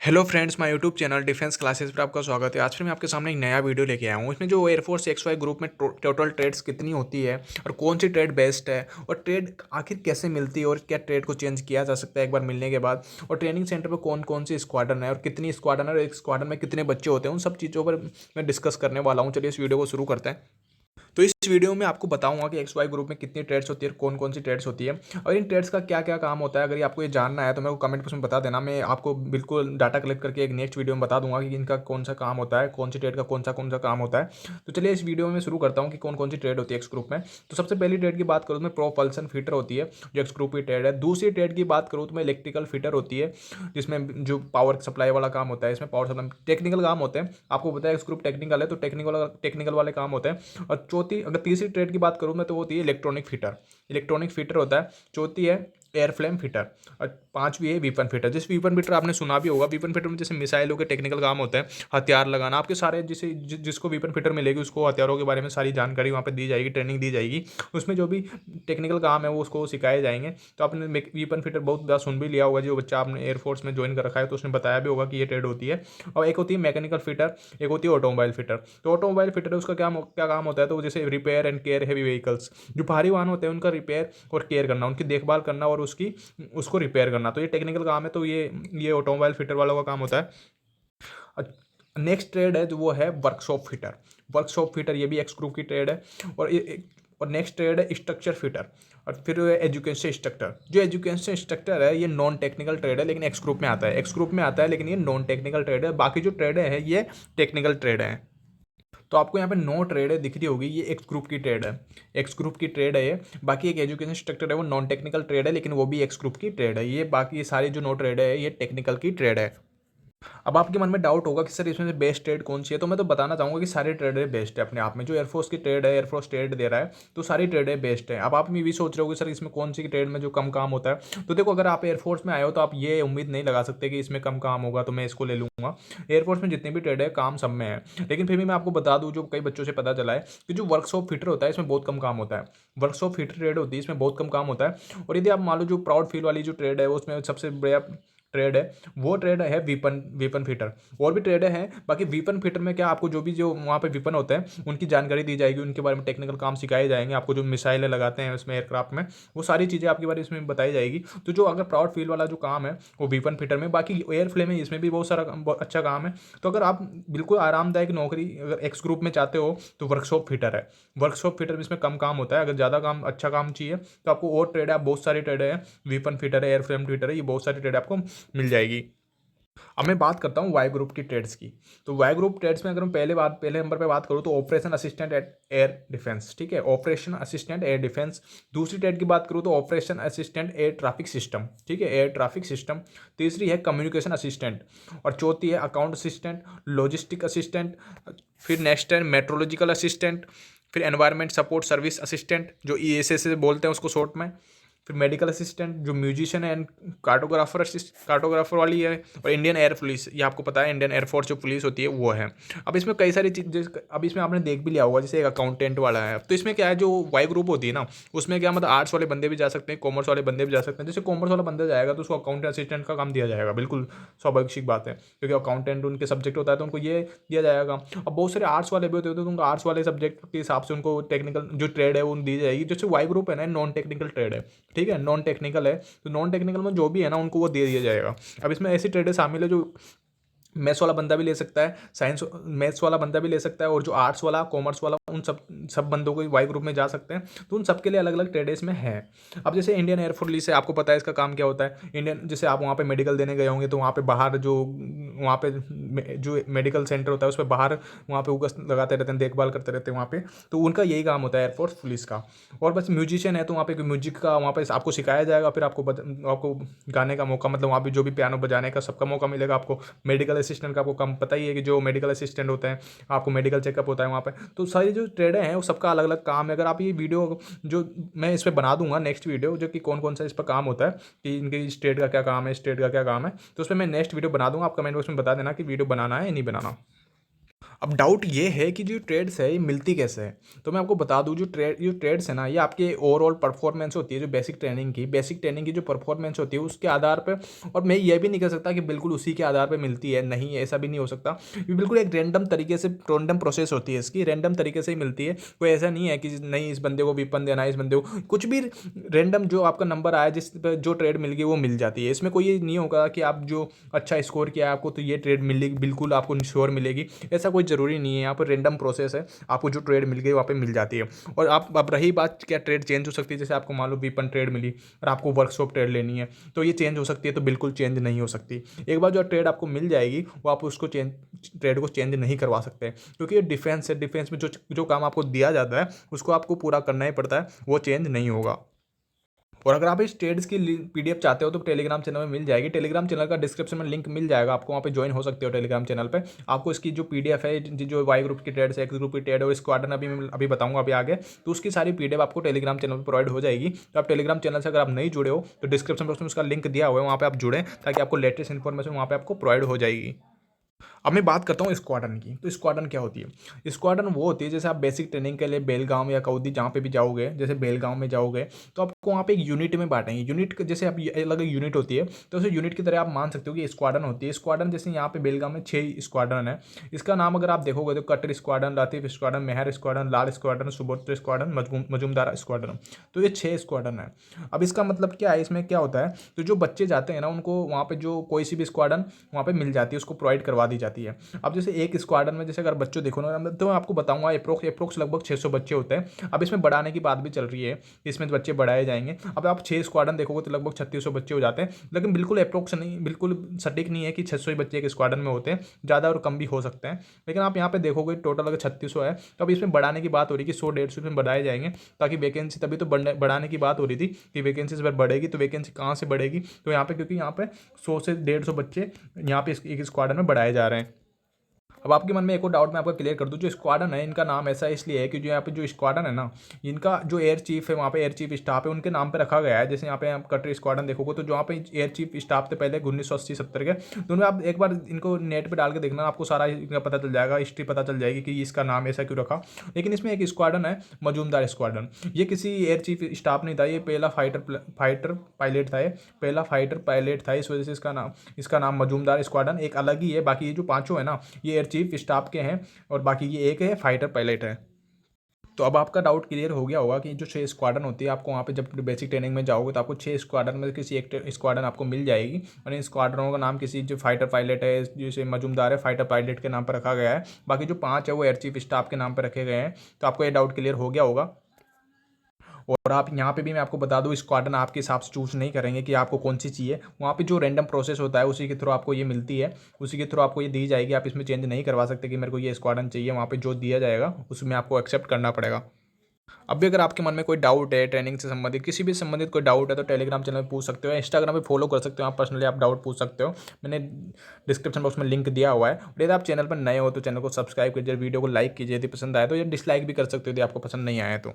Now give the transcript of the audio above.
Hello friends, my YouTube channel defence classes पर आपका स्वागत है। आज फिर मैं आपके सामने एक नया वीडियो लेके आया हूँ। इसमें जो एयरफोर्स XY ग्रुप में टोटल ट्रेड्स कितनी होती है और कौन सी ट्रेड बेस्ट है और ट्रेड आखिर कैसे मिलती है और क्या ट्रेड को चेंज किया जा सकता है एक बार मिलने के बाद, और ट्रेनिंग सेंटर पर कौन कौन सी स्क्वाड्रन है और कितनी स्क्वाड्रन है और एक स्क्वाड्रन में कितने बच्चे होते हैं, उन सब चीज़ों पर मैं डिस्कस करने वाला हूँ। चलिए इस वीडियो को शुरू करते हैं। तो इस वीडियो में आपको बताऊंगा कि XY ग्रुप में कितनी ट्रेड्स होती है, कौन कौन सी ट्रेड्स होती है और इन ट्रेड्स का क्या क्या काम होता है। अगर ये आपको ये जानना है तो मेरे को कमेंट बॉक्स में बता देना। मैं आपको बिल्कुल डाटा कलेक्ट करके एक नेक्स्ट वीडियो में बता दूंगा कि इनका कौन सा काम होता है, कौन सी ट्रेड का कौन सा काम होता है। तो चलिए इस वीडियो में शुरू करता हूँ कि कौन कौन सी ट्रेड होती है एक्स ग्रुप में। तो सबसे पहली ट्रेड की बात करूँ तो मैं प्रोपल्सन फीटर होती है जो एक्स ग्रुप की ट्रेड है। दूसरी ट्रेड की बात करूँ तो मैं इलेक्ट्रिकल फीटर होती है जिसमें जो पावर सप्लाई वाला काम होता है। इसमें पावर सप्लाई टेक्निकल काम होते हैं। आपको पता है एक्स ग्रुप टेक्निकल है तो टेक्निकल वाले काम होते हैं। और चौथी, अगर तीसरी ट्रेड की बात करूँ मैं तो वो होती है इलेक्ट्रॉनिक फीटर। इलेक्ट्रॉनिक फीटर होता है। चौथी है एयर फ्लेम फीटर और पांचवी है वीपन फीटर। जिस वीपन फीटर आपने सुना भी होगा, वीपन फीटर में जैसे मिसाइलों के टेक्निकल काम होते हैं, हथियार लगाना। आपके सारे जिसको वीपन फीटर मिलेगी उसको हथियारों के बारे में सारी जानकारी वहाँ पे दी जाएगी, ट्रेनिंग दी जाएगी। उसमें जो भी टेक्निकल काम है वो उसको सिखाए जाएंगे। तो आपने वीपन फीटर बहुत ज़्यादा सुन भी लिया होगा, जो बच्चा आपने एयरफोर्स में ज्वाइन कर रखा है तो उसने बताया भी होगा कि ये ट्रेड होती है। और एक होती है मैकेनिकल फीटर, एक होती है ऑटोमोबाइल फीटर। तो ऑटोमोबाइल फीटर उसका क्या क्या काम होता है, तो जैसे repair and care heavy vehicles, जो भारी वाहन होते हैं उनका रिपेयर और केयर करना, उनकी देखभाल करना और उसको रिपेयर करना। तो ये टेक्निकल काम है, तो ये ऑटोमोबाइल फिटर वालों का काम होता है। नेक्स्ट ट्रेड है जो वो है वर्कशॉप फिटर। वर्कशॉप फिटर ये भी एक्स ग्रुप की ट्रेड है। और नेक्स्ट ट्रेड है स्ट्रक्चर फिटर। और फिर एजुकेशन इंस्ट्रक्टर। जो एजुकेशन इंस्ट्रक्टर है ये नॉन टेक्निकल ट्रेड है लेकिन एक्स ग्रुप में आता है। एक्स ग्रुप में आता है लेकिन ये नॉन टेक्निकल ट्रेड है। बाकी जो ट्रेड है ये टेक्निकल ट्रेड है। तो आपको यहाँ पे 9 ट्रेड है दिख रही होगी, ये एक्स ग्रुप की ट्रेड है। एक्स ग्रुप की ट्रेड है ये। बाकी एक एजुकेशन स्ट्रक्चर है वो नॉन टेक्निकल ट्रेड है लेकिन वो भी एक्स ग्रुप की ट्रेड है। ये बाकी ये सारी जो 9 ट्रेड है ये टेक्निकल की ट्रेड है। अब आपके मन में डाउट होगा कि सर इसमें से बेस्ट ट्रेड कौन सी है, तो मैं तो बताना चाहूँगा कि सारी ट्रेडें बेस्ट है अपने आप में। जो एयरफोर्स की ट्रेड है, एयरफोर्स ट्रेड दे रहा है तो सारी ट्रेडें बेस्ट है। अब आप ये भी सोच रहे हो कि सर इसमें कौन सी ट्रेड में जो कम काम होता है, तो देखो अगर आप एयरफोर्स में आए हो तो आप ये उम्मीद नहीं लगा सकते कि इसमें कम काम होगा तो मैं इसको ले लूँगा। एयरफोर्स में जितनी भी ट्रेड है काम सब में है। लेकिन फिर भी मैं आपको बता दूँ, जो कई बच्चों से पता चला है कि जो वर्कशॉप फिटर होता है इसमें बहुत कम काम होता है। वर्कशॉप फिटर ट्रेड होती है इसमें बहुत कम काम होता है। और यदि आप मान लो जो प्राउड फील वाली जो ट्रेड है उसमें सबसे बड़ा ट्रेड है वो ट्रेड है वीपन वीपन फीटर। और भी ट्रेडर हैं, बाकी वीपन फीटर में क्या आपको जो भी जो वहाँ पे वीपन होते हैं उनकी जानकारी दी जाएगी, उनके बारे में टेक्निकल काम सिखाए जाएंगे। आपको जो मिसाइलें लगाते हैं उसमें एयरक्राफ्ट में वो सारी चीज़ें आपके बारे में इसमें बताई जाएगी। तो जो अगर प्राउड फील वाला जो काम है वो वीपन फीटर में, बाकी एयर फ्लेम में इसमें भी बहुत सारा बहुत अच्छा काम है। तो अगर आप बिल्कुल आरामदायक नौकरी अगर एक्स ग्रुप में चाहते हो तो वर्कशॉप फीटर है। वर्कशॉप फीटर में इसमें कम काम होता है। अगर ज़्यादा काम अच्छा काम चाहिए तो आपको और ट्रेड है, बहुत सारी ट्रेड है, वीपन फीटर है, एयर फ्लेम फीटर है, ये बहुत सारी ट्रेड आपको मिल जाएगी। अब मैं बात करता हूँ वाई ग्रुप की ट्रेड्स की। तो वाई ग्रुप ट्रेड्स में अगर मैं पहले नंबर पे बात करूँ तो operation assistant eight air defence, ठीक है, ऑपरेशन असिस्टेंट एयर डिफेंस। दूसरी ट्रेड की बात करूँ तो operation assistant air traffic system, ठीक है, एयर ट्रैफिक सिस्टम। तीसरी है कम्युनिकेशन असिस्टेंट। और चौथी है अकाउंट असिस्टेंट, लॉजिस्टिक असिस्टेंट। फिर नेक्स्ट है मेट्रोलॉजिकल असिस्टेंट। फिर एनवायरमेंट सपोर्ट सर्विस असिस्टेंट जो ESA से बोलते हैं उसको शॉर्ट में। फिर मेडिकल असिस्टेंट जो म्यूजिशियन एंड कार्टोग्राफर वाली है। और इंडियन एयर पुलिस, ये आपको पता है इंडियन एयरफोर्स जो पुलिस होती है वो है। अब इसमें कई सारी चीज़, अब इसमें आपने देख भी लिया होगा जैसे एक अकाउंटेंट वाला है। तो इसमें क्या है, जो वाई ग्रुप होती है ना उसमें क्या मतलब आर्ट्स वाले बंदे भी जा सकते हैं, कॉमर्स वाले बंदे भी जा सकते हैं। जैसे कॉमर्स वाला बंदा जाएगा तो उसको अकाउंटेंट असिस्टेंट का काम दिया जाएगा, बिल्कुल स्वाभाविक सी बात है, क्योंकि अकाउंटेंट उनके सब्जेक्ट होता है तो उनको ये दिया जाएगा। अब बहुत सारे आर्ट्स वाले भी होते हैं तो उनको आर्ट्स वाले सब्जेक्ट के हिसाब से उनको टेक्निकल जो ट्रेड है वो दी जाएगी। जैसे वाई ग्रुप है ना नॉन टेक्निकल ट्रेड है, ठीक है, नॉन टेक्निकल है। तो नॉन टेक्निकल में जो भी है ना उनको वो दे दिया जाएगा। अब इसमें ऐसी ट्रेडें शामिल है जो मैथ्स वाला बंदा भी ले सकता है, साइंस मैथ्स वाला बंदा भी ले सकता है, और जो आर्ट्स वाला कॉमर्स वाला उन सब बंदों को वाई ग्रुप में जा सकते हैं। तो उन सबके लिए अलग अलग ट्रेड इसमें है। अब जैसे इंडियन एयरफोर्स पुलिस है, आपको पता है इसका काम क्या होता है। इंडियन जैसे आप वहाँ पे मेडिकल देने गए होंगे तो वहाँ पे बाहर जो वहाँ पे जो मेडिकल सेंटर होता है उस पर बाहर वहाँ पे उगस लगाते रहते हैं, देखभाल करते रहते हैं वहाँ पे। तो उनका यही काम होता है एयरफोर्स पुलिस का। और बस म्यूजिशियन है तो वहाँ पे म्यूजिक का वहाँ पे आपको सिखाया जाएगा, फिर आपको गाने का मौका, मतलब वहाँ पे जो भी पियानो बजाने का सबका मौका मिलेगा आपको। मेडिकल असिस्टेंट का आपको कम पता ही है कि जो मेडिकल असिस्टेंट होते हैं आपको मेडिकल चेकअप होता है वहाँ पे। तो सारी जो ट्रेडें हैं वो सबका अलग अलग काम है। अगर आप ये वीडियो जो मैं इस पर बना दूंगा नेक्स्ट वीडियो, जो कि कौन कौन सा इस पर काम होता है कि इनके स्टेट का क्या काम है, स्टेट का क्या काम है, तो उस पर मैं नेक्स्ट वीडियो बना दूंगा। आप कमेंट बॉक्स में बता देना कि वीडियो बनाना है या नहीं बनाना। अब डाउट ये है कि जो ट्रेड्स है ये मिलती कैसे है। तो मैं आपको बता दूं, जो ट्रेड्स है ना, ये आपके ओवरऑल परफॉर्मेंस होती है, जो बेसिक ट्रेनिंग की जो परफॉर्मेंस होती है उसके आधार पर। और मैं ये भी नहीं कह सकता कि बिल्कुल उसी के आधार पर मिलती है, नहीं, ऐसा भी नहीं हो सकता। ये बिल्कुल एक रैंडम तरीके से, रैंडम प्रोसेस होती है इसकी, रैंडम तरीके से ही मिलती है। कोई ऐसा नहीं है कि नहीं इस बंदे को वीपन देना है, इस बंदे को कुछ भी, रैंडम जो आपका नंबर आया जिस पर जो ट्रेड मिल गई वो मिल जाती है। इसमें कोई ये नहीं होगा कि आप जो अच्छा स्कोर किया है आपको तो ये ट्रेड मिलेगी, बिल्कुल आपको श्योर मिलेगी, ऐसा कोई ज़रूरी नहीं है। यहाँ पर रैंडम प्रोसेस है, आपको जो ट्रेड मिल गई वहाँ पे मिल जाती है। और आप, अब रही बात क्या ट्रेड चेंज हो सकती है, जैसे आपको मान लो वीपन ट्रेड मिली और आपको वर्कशॉप ट्रेड लेनी है तो ये चेंज हो सकती है, तो बिल्कुल चेंज नहीं हो सकती। एक बार जो ट्रेड आपको मिल जाएगी वो आप उसको ट्रेड को चेंज नहीं करवा सकते, क्योंकि ये डिफेंस है। डिफेंस में जो जो काम आपको दिया जाता है उसको आपको पूरा करना ही पड़ता है, वो चेंज नहीं होगा। और अगर आप इस ट्रेड्स की पीडीएफ चाहते हो तो टेलीग्राम चैनल में मिल जाएगी। टेलीग्राम चैनल का डिस्क्रिप्शन में लिंक मिल जाएगा, आपको वहाँ पे ज्वाइन हो सकते हो टेलीग्राम चैनल पे। आपको इसकी जो पीडीएफ है, जो वाई ग्रुप की ट्रेड्स है, एक्स ग्रुप की ट्रेड और स्क्वाड्रन अभी बताऊंगा अभी आगे, तो उसकी सारी पीडीएफ आपको टेलीग्राम चैनल पर प्रोवाइड हो जाएगी। तो आप टेलीग्राम चैनल से अगर आप नहीं जुड़े हो तो डिस्क्रिप्शन बॉक्स में उसका लिंक दिया हुआ है, वहाँ पर आप जुड़ें ताकि आपको लेटेस्ट इन्फॉर्मेशन वहाँ पर आपको प्रोवाइड हो जाएगी। अब मैं बात करता हूँ स्क्वाड्रन की। तो स्क्वाड्रन क्या होती है? स्क्वाड्रन वो होती है, जैसे आप बेसिक ट्रेनिंग के लिए बेलगांव या कौदी जहाँ पे भी जाओगे, जैसे बेलगांव में जाओगे तो आपको वहाँ पे एक यूनिट में बांटेंगे। यूनिट जैसे आप अलग यूनिट होती है तो उसे यूनिट की तरह आप मान सकते हो कि स्क्वाड्रन होती है। स्क्वाड्रन जैसे यहाँ पे बेलगांव में 6 स्क्वाड्रन है। इसका नाम अगर आप देखोगे तो कटर स्क्वाड्रन, लातिफ स्क्वाड्रन, मेहर स्क्वाड्रन, लाल स्क्वाड्रन, सुबोत्र स्क्वाड्रन, मजूमदार स्क्वाड्रन। तो ये 6 स्क्वाड्रन है। अब इसका मतलब क्या है, इसमें क्या होता है, तो जो बच्चे जाते हैं ना उनको वहाँ पे जो कोई सी भी स्क्वाड्रन वहाँ पे मिल जाती है, उसको प्रोवाइड करवा दी जाती है। अब जैसे एक स्क्वाड्रन में जैसे अगर बच्चों देखो ना, तो मैं आपको बताऊंगा अप्रोक्स लगभग 600 बच्चे होते हैं। अब इसमें बढ़ाने की बात भी चल रही है, इसमें बच्चे बढ़ाए जाएंगे। अब आप 6 स्क्वाड्रन देखोगे तो लगभग 3600 बच्चे हो जाते हैं। लेकिन बिल्कुल अप्रोक्स नहीं, बिल्कुल सटीक नहीं है कि 600 ही बच्चे एक स्क्वाड्रन में होते हैं, ज़्यादा और कम भी हो सकते हैं। लेकिन आप यहाँ पे देखोगे टोटल अगर 3600 है तो अब इसमें बढ़ाने की बात हो रही है कि 100-150 इसमें बढ़ाए जाएंगे, ताकि वैकेंसी, तभी तो बढ़ाने की बात हो रही थी कि वैकेंसी इस बार बढ़ेगी, तो वैकेंसी कहाँ से बढ़ेगी, तो यहाँ पे क्योंकि यहाँ पे 100 से 150 बच्चे यहाँ पे एक स्क्वाड्रन में बढ़ाए जा रहे हैं। अब आपके मन में एक और डाउट मैं आपको क्लियर कर दूं, जो स्क्वाड्रन है इनका नाम ऐसा इसलिए है कि जो यहाँ पे जो स्क्वाड्रन है ना, इनका जो एयर चीफ है, वहाँ पे एयर चीफ स्टाफ है, उनके नाम पे रखा गया है। जैसे यहाँ पे आप कटर स्क्वाड्रन देखोगे तो जहाँ पे एयर चीफ स्टाफ थे पहले 1980-70 के, तो उनमें आप एक बार इनको नेट पर डाल के देखना, आपको सारा इनका पता चल जाएगा, हिस्ट्री पता चल जाएगी कि इसका नाम ऐसा क्यों रखा। लेकिन इसमें एक स्क्वाड्रन है मजूमदार स्क्वाड्रन, ये किसी एयर चीफ स्टाफ नहीं था, ये पहला फाइटर पायलट था, ये पहला फाइटर पायलट था, इस वजह से इसका नाम मजूमदार स्क्वाड्रन एक अलग ही है। बाकी ये जो पाँचों है ना, ये एयर चीफ स्टाफ के हैं और बाकी ये एक है फाइटर पायलट है। तो अब आपका डाउट क्लियर हो गया होगा कि जो 6 स्क्वाड्रन होती है, आपको वहाँ पे जब बेसिक ट्रेनिंग में जाओगे तो आपको 6 स्क्वाड्रन में किसी एक स्क्वाड्रन आपको मिल जाएगी, और इन स्क्वाड्रनों का नाम किसी जो फाइटर पायलट है, जैसे मजूमदार है, फाइटर पायलट के नाम पर रखा गया है। बाकी जो 5 है वो एयर चीफ स्टाफ के नाम पर रखे गए हैं। तो आपको ये डाउट क्लियर हो गया होगा। और आप यहाँ पे भी मैं आपको बता दूँ, स्क्वाड्रन आपके हिसाब से चूज नहीं करेंगे कि आपको कौन सी चाहिए। वहाँ पे जो रैंडम प्रोसेस होता है उसी के थ्रू आपको ये मिलती है, उसी के थ्रू आपको ये दी जाएगी। आप इसमें चेंज नहीं करवा सकते कि मेरे को ये स्क्वाड्रन चाहिए, वहाँ पे जो दिया जाएगा उसमें आपको एक्सेप्ट करना पड़ेगा। अब भी अगर आपके मन में कोई डाउट है ट्रेनिंग से संबंधित, किसी भी संबंधित कोई डाउट है, तो टेलीग्राम चैनल में पूछ सकते हो, इंस्टाग्राम पे फॉलो कर सकते हो, आप पर्सनली आप डाउट पूछ सकते हो। मैंने डिस्क्रिप्शन बॉक्स में लिंक दिया हुआ है। और यदि आप चैनल पर नए हो तो चैनल को सब्सक्राइब कीजिए, वीडियो को लाइक कीजिए, यदि पसंद आए तो, या डिसलाइक भी कर सकते हो यदि आपको पसंद नहीं आया तो।